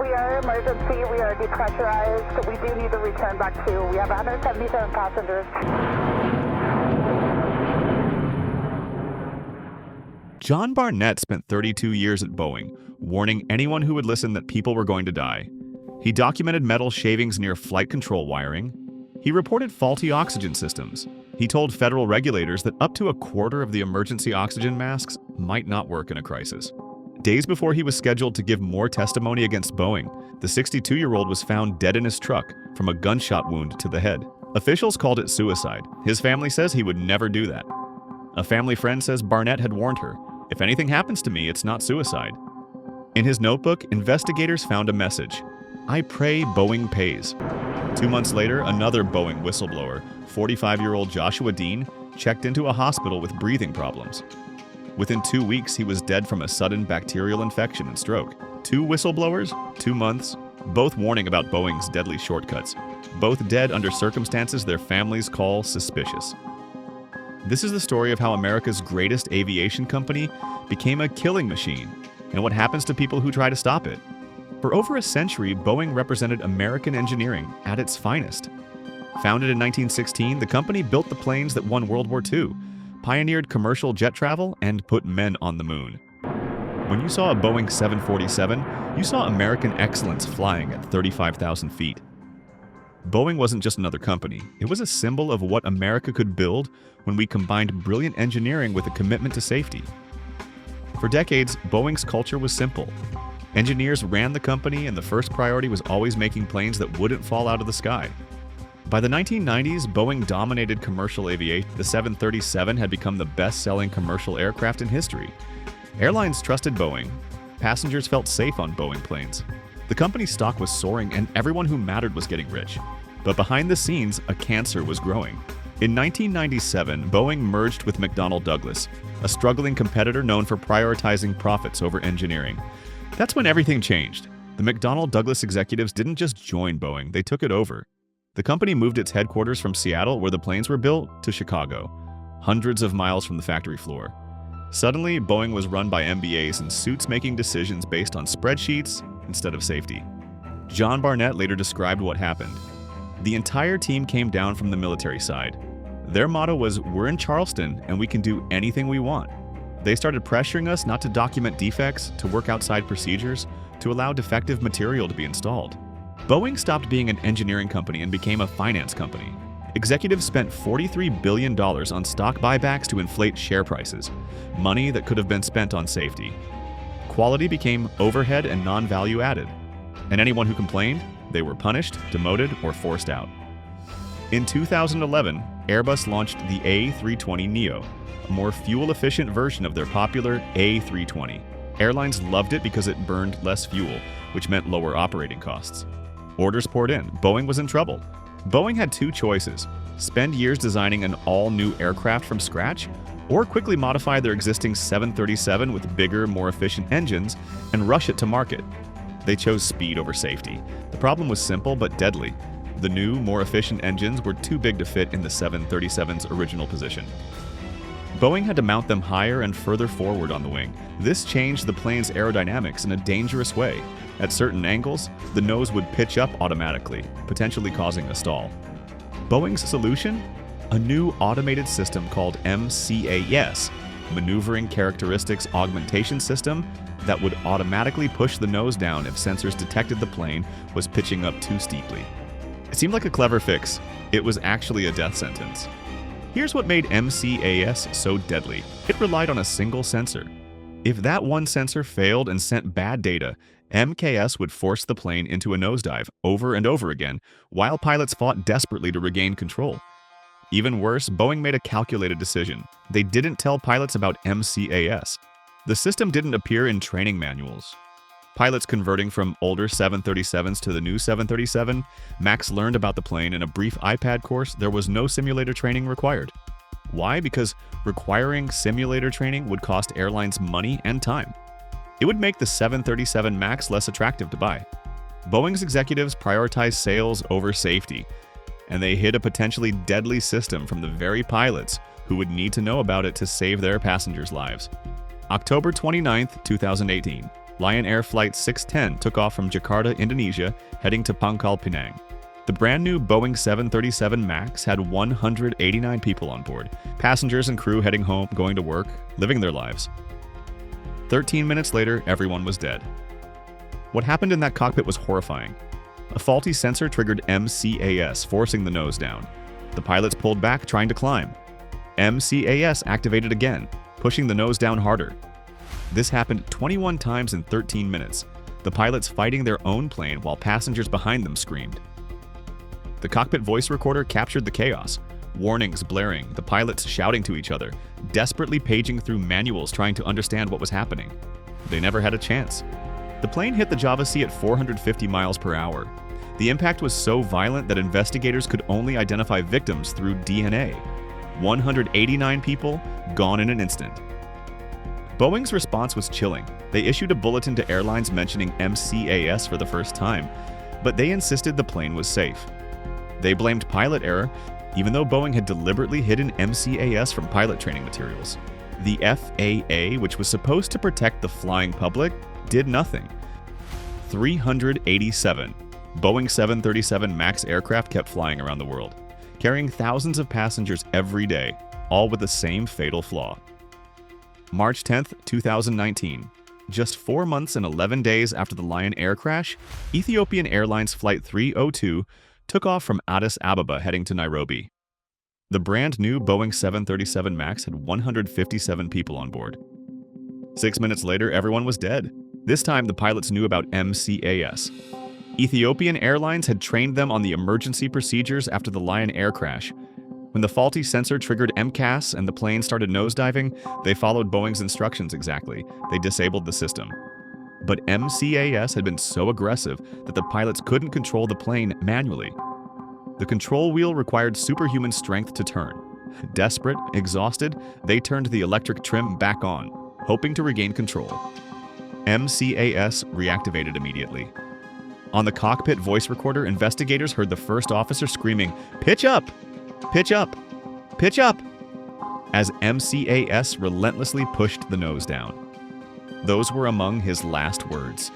we are emergency. We are depressurized. We do need to return back to. We have 177 passengers. John Barnett spent 32 years at Boeing, warning anyone who would listen that people were going to die. He documented metal shavings near flight control wiring. He reported faulty oxygen systems. He told federal regulators that up to a quarter of the emergency oxygen masks might not work in a crisis. Days before he was scheduled to give more testimony against Boeing, the 62-year-old was found dead in his truck from a gunshot wound to the head. Officials called it suicide. His family says he would never do that. A family friend says Barnett had warned her, "If anything happens to me, it's not suicide." In his notebook, investigators found a message: "I pray Boeing pays." 2 months later, another Boeing whistleblower, 45-year-old Joshua Dean, checked into a hospital with breathing problems. Within 2 weeks, he was dead from a sudden bacterial infection and stroke. 2 whistleblowers, 2 months, both warning about Boeing's deadly shortcuts. Both dead under circumstances their families call suspicious. This is the story of how America's greatest aviation company became a killing machine, and what happens to people who try to stop it. For over a century, Boeing represented American engineering at its finest. Founded in 1916, the company built the planes that won World War II, pioneered commercial jet travel, and put men on the moon. When you saw a Boeing 747, you saw American excellence flying at 35,000 feet. Boeing wasn't just another company. It was a symbol of what America could build when we combined brilliant engineering with a commitment to safety. For decades, Boeing's culture was simple. Engineers ran the company, and the first priority was always making planes that wouldn't fall out of the sky. By the 1990s, Boeing dominated commercial aviation. The 737 had become the best-selling commercial aircraft in history. Airlines trusted Boeing. Passengers felt safe on Boeing planes. The company's stock was soaring, and everyone who mattered was getting rich. But behind the scenes, a cancer was growing. In 1997, Boeing merged with McDonnell Douglas, a struggling competitor known for prioritizing profits over engineering. That's when everything changed. The McDonnell Douglas executives didn't just join Boeing, they took it over. The company moved its headquarters from Seattle, where the planes were built, to Chicago, hundreds of miles from the factory floor. Suddenly, Boeing was run by MBAs in suits making decisions based on spreadsheets instead of safety. John Barnett later described what happened. The entire team came down from the military side. Their motto was, "We're in Charleston and we can do anything we want." They started pressuring us not to document defects, to work outside procedures, to allow defective material to be installed. Boeing stopped being an engineering company and became a finance company. Executives spent $43 billion on stock buybacks to inflate share prices, money that could have been spent on safety. Quality became overhead and non-value added, and anyone who complained, they were punished, demoted, or forced out. In 2011, Airbus launched the A320neo, a more fuel-efficient version of their popular A320. Airlines loved it because it burned less fuel, which meant lower operating costs. Orders poured in. Boeing was in trouble. Boeing had 2 choices: spend years designing an all-new aircraft from scratch, or quickly modify their existing 737 with bigger, more efficient engines and rush it to market. They chose speed over safety. The problem was simple but deadly. The new, more efficient engines were too big to fit in the 737's original position. Boeing had to mount them higher and further forward on the wing. This changed the plane's aerodynamics in a dangerous way. At certain angles, the nose would pitch up automatically, potentially causing a stall. Boeing's solution? A new automated system called MCAS, Maneuvering Characteristics Augmentation System, that would automatically push the nose down if sensors detected the plane was pitching up too steeply. It seemed like a clever fix. It was actually a death sentence. Here's what made MCAS so deadly. It relied on a single sensor. If that one sensor failed and sent bad data, MCAS would force the plane into a nosedive over and over again, while pilots fought desperately to regain control. Even worse, Boeing made a calculated decision. They didn't tell pilots about MCAS. The system didn't appear in training manuals. Pilots converting from older 737s to the new 737, Max learned about the plane in a brief iPad course. There was no simulator training required. Why? Because requiring simulator training would cost airlines money and time. It would make the 737 MAX less attractive to buy. Boeing's executives prioritized sales over safety, and they hid a potentially deadly system from the very pilots who would need to know about it to save their passengers' lives. October 29, 2018. Lion Air Flight 610 took off from Jakarta, Indonesia, heading to Pangkal Pinang. The brand new Boeing 737 MAX had 189 people on board, passengers and crew heading home, going to work, living their lives. 13 minutes later, everyone was dead. What happened in that cockpit was horrifying. A faulty sensor triggered MCAS, forcing the nose down. The pilots pulled back, trying to climb. MCAS activated again, pushing the nose down harder. This happened 21 times in 13 minutes, the pilots fighting their own plane while passengers behind them screamed. The cockpit voice recorder captured the chaos, warnings blaring, the pilots shouting to each other, desperately paging through manuals trying to understand what was happening. They never had a chance. The plane hit the Java Sea at 450 miles per hour. The impact was so violent that investigators could only identify victims through DNA. 189 people gone in an instant. Boeing's response was chilling. They issued a bulletin to airlines mentioning MCAS for the first time, but they insisted the plane was safe. They blamed pilot error, even though Boeing had deliberately hidden MCAS from pilot training materials. The FAA, which was supposed to protect the flying public, did nothing. 387 Boeing 737 MAX aircraft kept flying around the world, carrying thousands of passengers every day, all with the same fatal flaw. March 10, 2019. Just 4 months and 11 days after the Lion Air crash, Ethiopian Airlines Flight 302 took off from Addis Ababa heading to Nairobi. The brand new Boeing 737 MAX had 157 people on board. 6 minutes later, everyone was dead. This time, the pilots knew about MCAS. Ethiopian Airlines had trained them on the emergency procedures after the Lion Air crash. When the faulty sensor triggered MCAS and the plane started nosediving, they followed Boeing's instructions exactly. They disabled the system. But MCAS had been so aggressive that the pilots couldn't control the plane manually. The control wheel required superhuman strength to turn. Desperate, exhausted, they turned the electric trim back on, hoping to regain control. MCAS reactivated immediately. On the cockpit voice recorder, investigators heard the first officer screaming, "Pitch up! Pitch up! Pitch up!" as MCAS relentlessly pushed the nose down. Those were among his last words.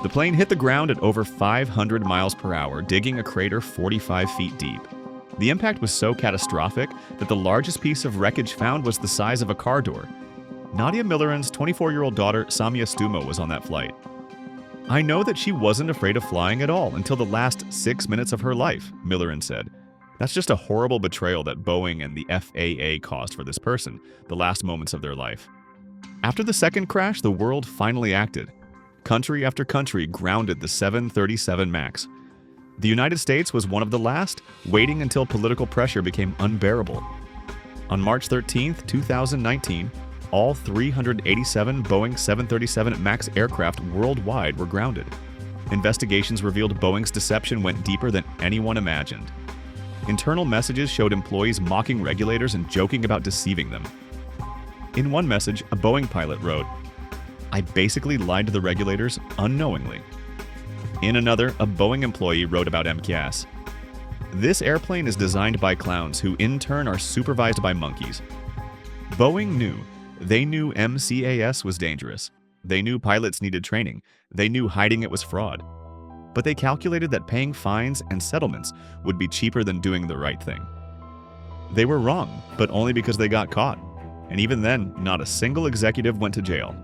The plane hit the ground at over 500 miles per hour, digging a crater 45 feet deep. The impact was so catastrophic that the largest piece of wreckage found was the size of a car door. Nadia Milleran's 24-year-old daughter, Samia Stumo, was on that flight. "I know that she wasn't afraid of flying at all until the last 6 minutes of her life," Milleran said. "That's just a horrible betrayal that Boeing and the FAA caused for this person, the last moments of their life." After the second crash, the world finally acted. Country after country grounded the 737 MAX. The United States was one of the last, waiting until political pressure became unbearable. On March 13, 2019, all 387 Boeing 737 MAX aircraft worldwide were grounded. Investigations revealed Boeing's deception went deeper than anyone imagined. Internal messages showed employees mocking regulators and joking about deceiving them. In one message, a Boeing pilot wrote, "I basically lied to the regulators unknowingly." In another, a Boeing employee wrote about MCAS. "This airplane is designed by clowns who in turn are supervised by monkeys." Boeing knew. They knew MCAS was dangerous. They knew pilots needed training. They knew hiding it was fraud. But they calculated that paying fines and settlements would be cheaper than doing the right thing. They were wrong, but only because they got caught. And even then, not a single executive went to jail.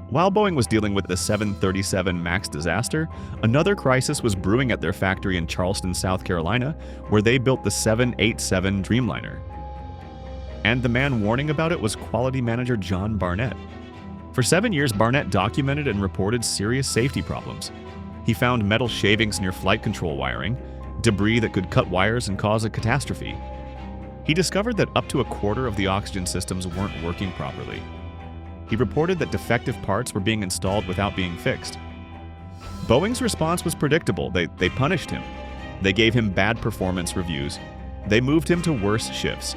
While Boeing was dealing with the 737 MAX disaster, another crisis was brewing at their factory in Charleston, South Carolina, where they built the 787 Dreamliner. And the man warning about it was quality manager John Barnett. For 7 years, Barnett documented and reported serious safety problems. He found metal shavings near flight control wiring, debris that could cut wires and cause a catastrophe. He discovered that up to a quarter of the oxygen systems weren't working properly. He reported that defective parts were being installed without being fixed. Boeing's response was predictable. They punished him. They gave him bad performance reviews. They moved him to worse shifts.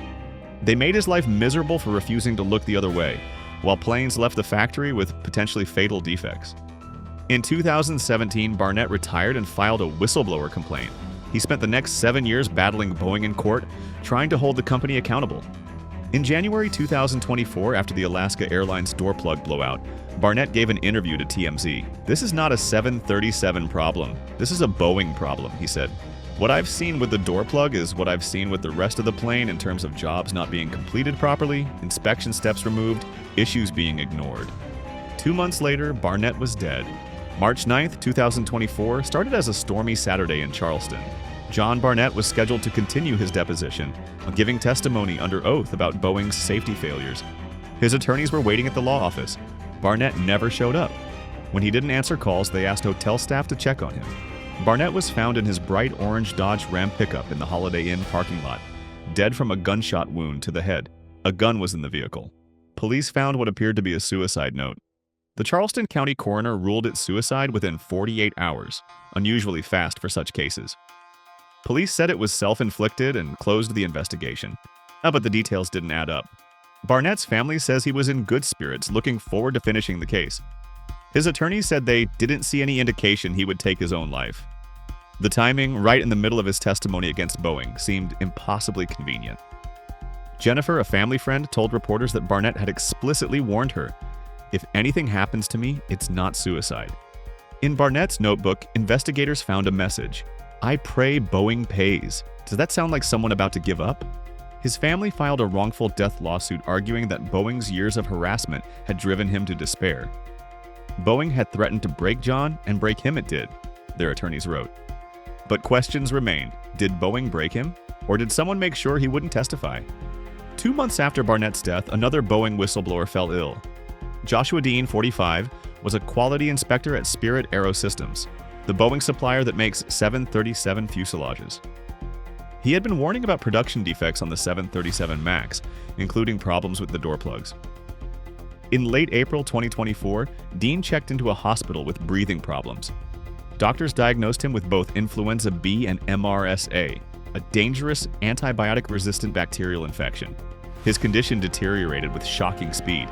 They made his life miserable for refusing to look the other way, while planes left the factory with potentially fatal defects. In 2017, Barnett retired and filed a whistleblower complaint. He spent the next 7 years battling Boeing in court, trying to hold the company accountable. In January 2024, after the Alaska Airlines door plug blowout, Barnett gave an interview to TMZ. "This is not a 737 problem. This is a Boeing problem," he said. "What I've seen with the door plug is what I've seen with the rest of the plane in terms of jobs not being completed properly, inspection steps removed, issues being ignored." 2 months later, Barnett was dead. March 9, 2024 started as a stormy Saturday in Charleston. John Barnett was scheduled to continue his deposition, giving testimony under oath about Boeing's safety failures. His attorneys were waiting at the law office. Barnett never showed up. When he didn't answer calls, they asked hotel staff to check on him. Barnett was found in his bright orange Dodge Ram pickup in the Holiday Inn parking lot, dead from a gunshot wound to the head. A gun was in the vehicle. Police found what appeared to be a suicide note. The Charleston County coroner ruled it suicide within 48 hours, unusually fast for such cases. Police said it was self-inflicted and closed the investigation, but the details didn't add up. Barnett's family says he was in good spirits, looking forward to finishing the case. His attorneys said they didn't see any indication he would take his own life. The timing, right in the middle of his testimony against Boeing, seemed impossibly convenient. Jennifer, a family friend, told reporters that Barnett had explicitly warned her, "If anything happens to me, it's not suicide." In Barnett's notebook, investigators found a message. "I pray Boeing pays." Does that sound like someone about to give up? His family filed a wrongful death lawsuit arguing that Boeing's years of harassment had driven him to despair. Boeing had threatened to break John, and break him it did, their attorneys wrote. But questions remained. Did Boeing break him? Or did someone make sure he wouldn't testify? 2 months after Barnett's death, another Boeing whistleblower fell ill. Joshua Dean, 45, was a quality inspector at Spirit Aerosystems, the Boeing supplier that makes 737 fuselages. He had been warning about production defects on the 737 MAX, including problems with the door plugs. In late April 2024, Dean checked into a hospital with breathing problems. Doctors diagnosed him with both influenza B and MRSA, a dangerous antibiotic-resistant bacterial infection. His condition deteriorated with shocking speed.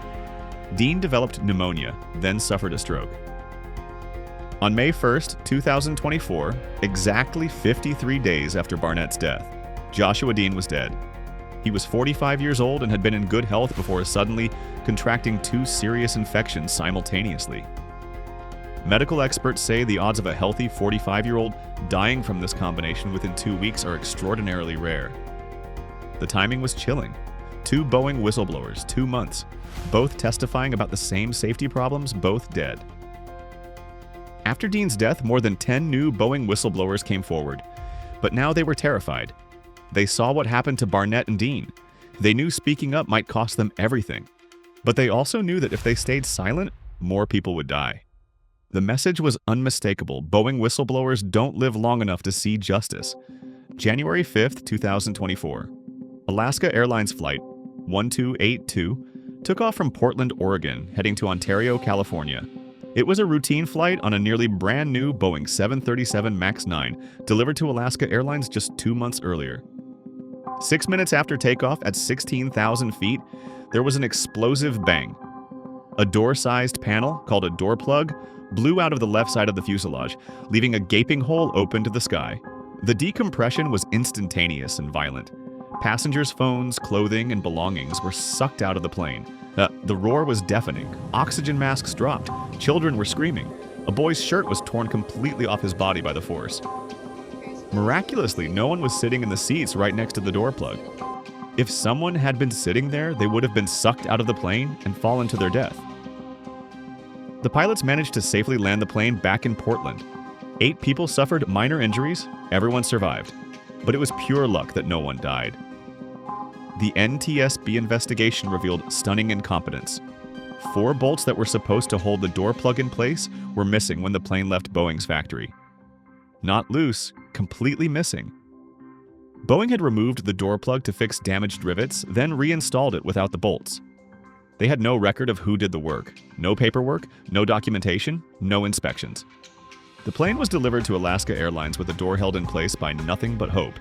Dean developed pneumonia, then suffered a stroke. On May 1, 2024, exactly 53 days after Barnett's death, Joshua Dean was dead. He was 45 years old and had been in good health before suddenly contracting 2 serious infections simultaneously. Medical experts say the odds of a healthy 45-year-old dying from this combination within 2 weeks are extraordinarily rare. The timing was chilling. 2 Boeing whistleblowers, 2 months, both testifying about the same safety problems, both dead. After Dean's death, more than 10 new Boeing whistleblowers came forward. But now they were terrified. They saw what happened to Barnett and Dean. They knew speaking up might cost them everything. But they also knew that if they stayed silent, more people would die. The message was unmistakable. Boeing whistleblowers don't live long enough to see justice. January 5, 2024. Alaska Airlines flight 1282 took off from Portland, Oregon, heading to Ontario, California. It was a routine flight on a nearly brand new Boeing 737 MAX 9, delivered to Alaska Airlines just 2 months earlier. 6 minutes after takeoff at 16,000 feet, there was an explosive bang. A door-sized panel, called a door plug, blew out of the left side of the fuselage, leaving a gaping hole open to the sky. The decompression was instantaneous and violent. Passengers' phones, clothing, and belongings were sucked out of the plane. The roar was deafening. Oxygen masks dropped. Children were screaming. A boy's shirt was torn completely off his body by the force. Miraculously, no one was sitting in the seats right next to the door plug. If someone had been sitting there, they would have been sucked out of the plane and fallen to their death. The pilots managed to safely land the plane back in Portland. 8 people suffered minor injuries. Everyone survived. But it was pure luck that no one died. The NTSB investigation revealed stunning incompetence. 4 bolts that were supposed to hold the door plug in place were missing when the plane left Boeing's factory. Not loose, completely missing. Boeing had removed the door plug to fix damaged rivets, then reinstalled it without the bolts. They had no record of who did the work, no paperwork, no documentation, no inspections. The plane was delivered to Alaska Airlines with the door held in place by nothing but hope.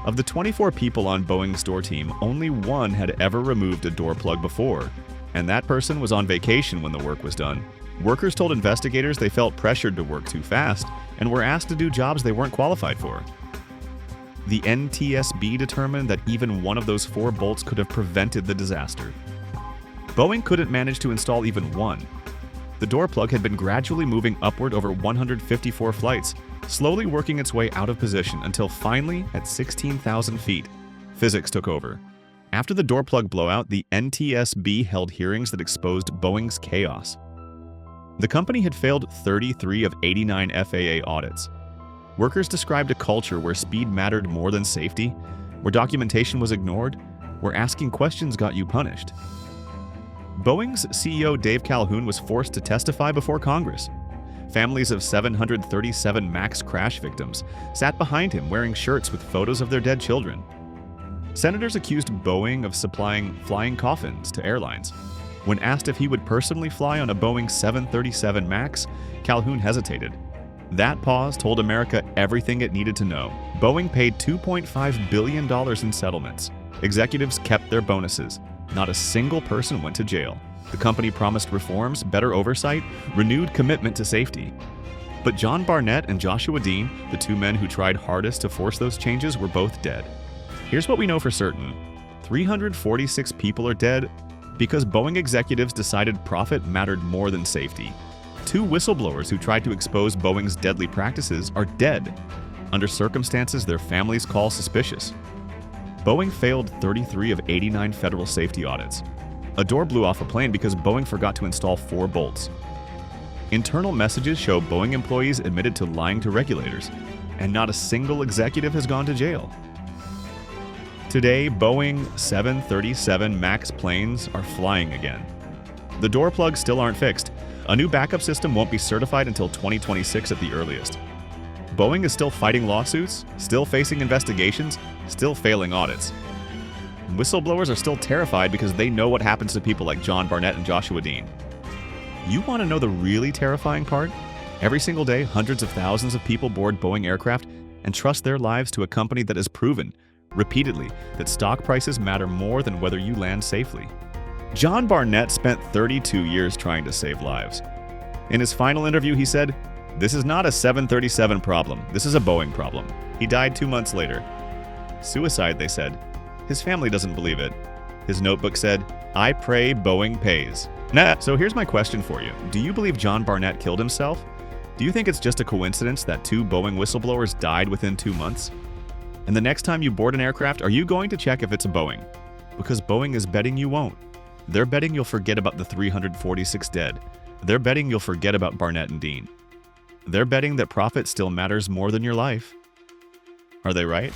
Of the 24 people on Boeing's door team, only 1 had ever removed a door plug before, and that person was on vacation when the work was done. Workers told investigators they felt pressured to work too fast and were asked to do jobs they weren't qualified for. The NTSB determined that even one of those 4 bolts could have prevented the disaster. Boeing couldn't manage to install even one. The door plug had been gradually moving upward over 154 flights, slowly working its way out of position until finally, at 16,000 feet, physics took over. After the door plug blowout, the NTSB held hearings that exposed Boeing's chaos. The company had failed 33 of 89 FAA audits. Workers described a culture where speed mattered more than safety, where documentation was ignored, where asking questions got you punished. Boeing's CEO Dave Calhoun was forced to testify before Congress. Families of 737 MAX crash victims sat behind him wearing shirts with photos of their dead children. Senators accused Boeing of supplying flying coffins to airlines. When asked if he would personally fly on a Boeing 737 MAX, Calhoun hesitated. That pause told America everything it needed to know. Boeing paid $2.5 billion in settlements. Executives kept their bonuses. Not a single person went to jail. The company promised reforms, better oversight, renewed commitment to safety. But John Barnett and Joshua Dean, the 2 men who tried hardest to force those changes, were both dead. Here's what we know for certain. 346 people are dead because Boeing executives decided profit mattered more than safety. 2 whistleblowers who tried to expose Boeing's deadly practices are dead, under circumstances their families call suspicious. Boeing failed 33 of 89 federal safety audits. A door blew off a plane because Boeing forgot to install 4 bolts. Internal messages show Boeing employees admitted to lying to regulators, and not a single executive has gone to jail. Today, Boeing 737 MAX planes are flying again. The door plugs still aren't fixed. A new backup system won't be certified until 2026 at the earliest. Boeing is still fighting lawsuits, still facing investigations, still failing audits. Whistleblowers are still terrified because they know what happens to people like John Barnett and Joshua Dean. You want to know the really terrifying part? Every single day, hundreds of thousands of people board Boeing aircraft and trust their lives to a company that has proven, repeatedly, that stock prices matter more than whether you land safely. John Barnett spent 32 years trying to save lives. In his final interview, he said, "This is not a 737 problem. This is a Boeing problem." He died 2 months later. Suicide, they said. His family doesn't believe it. His notebook said, "I pray Boeing pays." Nah. So here's my question for you. Do you believe John Barnett killed himself? Do you think it's just a coincidence that 2 Boeing whistleblowers died within 2 months? And the next time you board an aircraft, are you going to check if it's a Boeing? Because Boeing is betting you won't. They're betting you'll forget about the 346 dead. They're betting you'll forget about Barnett and Dean. They're betting that profit still matters more than your life. Are they right?